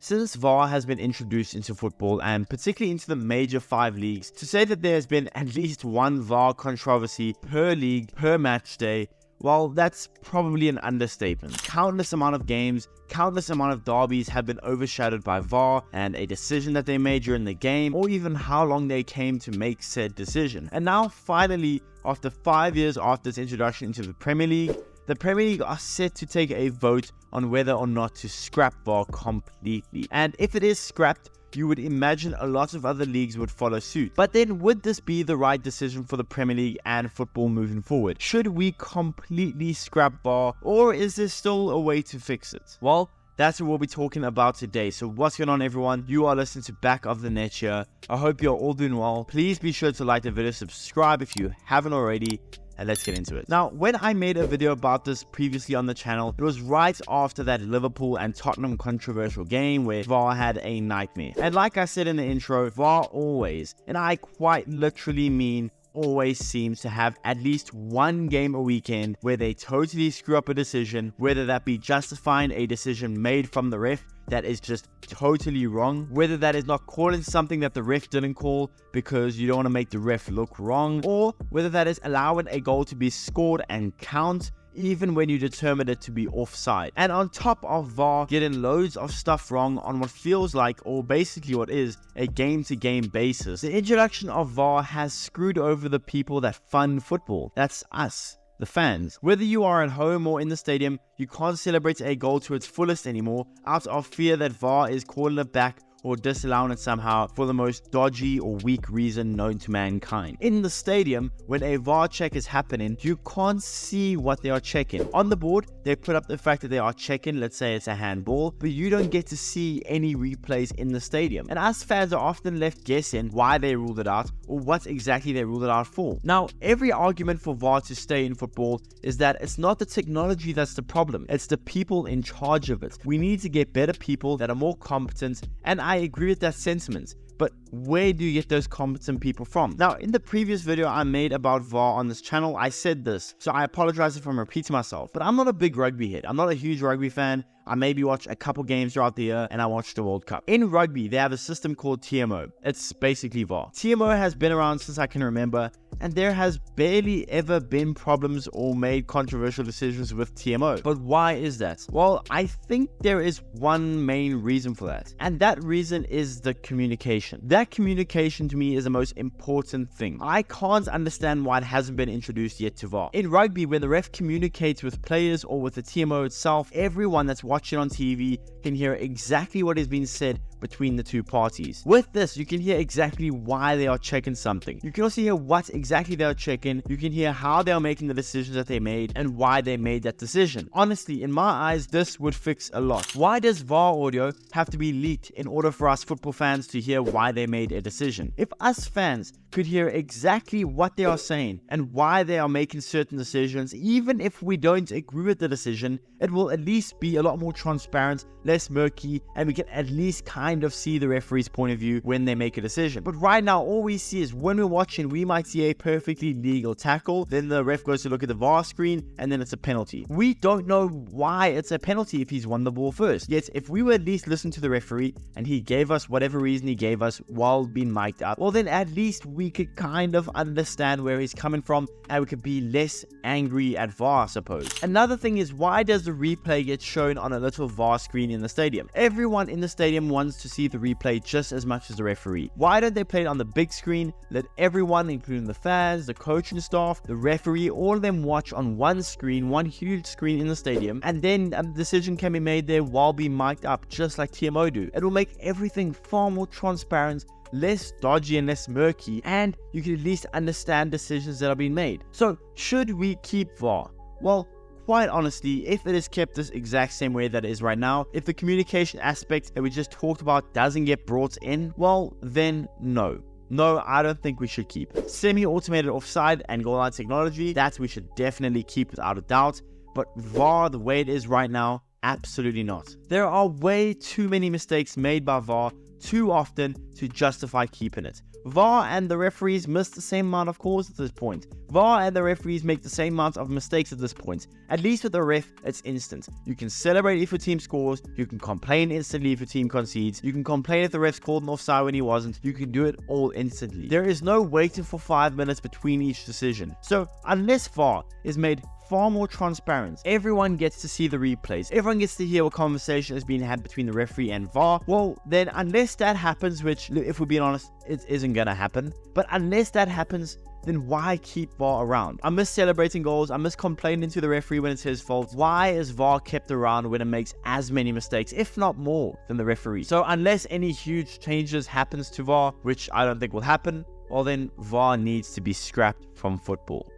Since VAR has been introduced into football, and particularly into the major 5 leagues, to say that there has been at least one VAR controversy per league, per match day, well, that's probably an understatement. Countless amount of games, countless amount of derbies have been overshadowed by VAR and a decision that they made during the game, or even how long they came to make said decision. And now finally, after 5 years after its introduction into the Premier League are set to take a vote on whether or not to scrap VAR completely. And if it is scrapped, you would imagine a lot of other leagues would follow suit. But then, would this be the right decision for the Premier League and football moving forward? Should we completely scrap VAR, or is there still a way to fix it? Well, that's what we'll be talking about today. So what's going on, everyone? You are listening to Back of the Net here. I hope you're all doing well. Please be sure to like the video, subscribe if you haven't already, and let's get into it. Now, when I made a video about this previously on the channel, it was right after that Liverpool and Tottenham controversial game where VAR had a nightmare. And like I said in the intro, VAR always, and I quite literally mean always, seems to have at least one game a weekend where they totally screw up a decision, whether that be justifying a decision made from the ref that is just totally wrong, whether that is not calling something that the ref didn't call because you don't want to make the ref look wrong, or whether that is allowing a goal to be scored and count even when you determine it to be offside. And on top of VAR getting loads of stuff wrong on what feels like, or basically what is, a game-to-game basis, the introduction of VAR has screwed over the people that fund football. That's us, the fans. Whether you are at home or in the stadium, you can't celebrate a goal to its fullest anymore out of fear that VAR is calling it back or disallowing it somehow for the most dodgy or weak reason known to mankind. In the stadium, when a VAR check is happening, you can't see what they are checking. On the board, they put up the fact that they are checking, let's say it's a handball, but you don't get to see any replays in the stadium. And us fans are often left guessing why they ruled it out or what exactly they ruled it out for. Now, every argument for VAR to stay in football is that it's not the technology that's the problem, it's the people in charge of it. We need to get better people that are more competent, and I agree with that sentiment. But where do you get those competent people from? Now, in the previous video I made about VAR on this channel, I said this, so I apologize if I'm repeating myself, but I'm not a big rugby head. I'm not a huge rugby fan. I maybe watch a couple games throughout the year, and I watch the World Cup. In rugby, they have a system called TMO. It's basically VAR. TMO has been around since I can remember, and there has barely ever been problems or made controversial decisions with TMO. But why is that? Well, I think there is one main reason for that, and that reason is the communication. That communication to me is the most important thing. I can't understand why it hasn't been introduced yet to VAR. In rugby, when the ref communicates with players or with the TMO itself, everyone that's watching on TV can hear exactly what is being said between the two parties. With this, you can hear exactly why they are checking something. You can also hear what exactly they are checking. You can hear how they are making the decisions that they made and why they made that decision. Honestly, in my eyes, this would fix a lot. Why does VAR audio have to be leaked in order for us football fans to hear why they made a decision? If us fans could hear exactly what they are saying and why they are making certain decisions, even if we don't agree with the decision, it will at least be a lot more transparent, less murky, and we can at least kind of see the referee's point of view when they make a decision. But right now, all we see is when we're watching, we might see a perfectly legal tackle, then the ref goes to look at the VAR screen, and then it's a penalty. We don't know why it's a penalty if he's won the ball first. Yet, if we would at least listen to the referee, and he gave us whatever reason he gave us while being mic'd up, well then at least we could kind of understand where he's coming from, and we could be less angry at VAR, I suppose. Another thing is, why does the replay get shown on a little VAR screen in the stadium? Everyone in the stadium wants to see the replay just as much as the referee. Why don't they play it on the big screen? Let everyone, including the fans, the coaching staff, the referee, all of them watch on one screen, one huge screen in the stadium, and then a decision can be made there while being mic'd up, just like TMO do. It will make everything far more transparent, less dodgy and less murky, and you can at least understand decisions that are being made. So, should we keep VAR? Well, quite honestly, if it is kept this exact same way that it is right now, if the communication aspect that we just talked about doesn't get brought in, well, then no. No, I don't think we should keep it. Semi-automated offside and goal line technology, that we should definitely keep without a doubt. But VAR, the way it is right now, absolutely not. There are way too many mistakes made by VAR too often to justify keeping it. VAR and the referees miss the same amount of calls at this point. VAR and the referees make the same amount of mistakes at this point. At least with the ref, it's instant. You can celebrate if your team scores, you can complain instantly if your team concedes, you can complain if the ref's called an offside when he wasn't, you can do it all instantly. There is no waiting for 5 minutes between each decision. So unless VAR is made far more transparent, everyone gets to see the replays, everyone gets to hear what conversation is being had between the referee and VAR, well then unless that happens, which if we're being honest, it isn't gonna happen, but unless that happens, then why keep VAR around? I miss celebrating goals, I miss complaining to the referee when it's his fault. Why is VAR kept around when it makes as many mistakes, if not more, than the referee? So unless any huge changes happens to VAR, which I don't think will happen, well then VAR needs to be scrapped from football.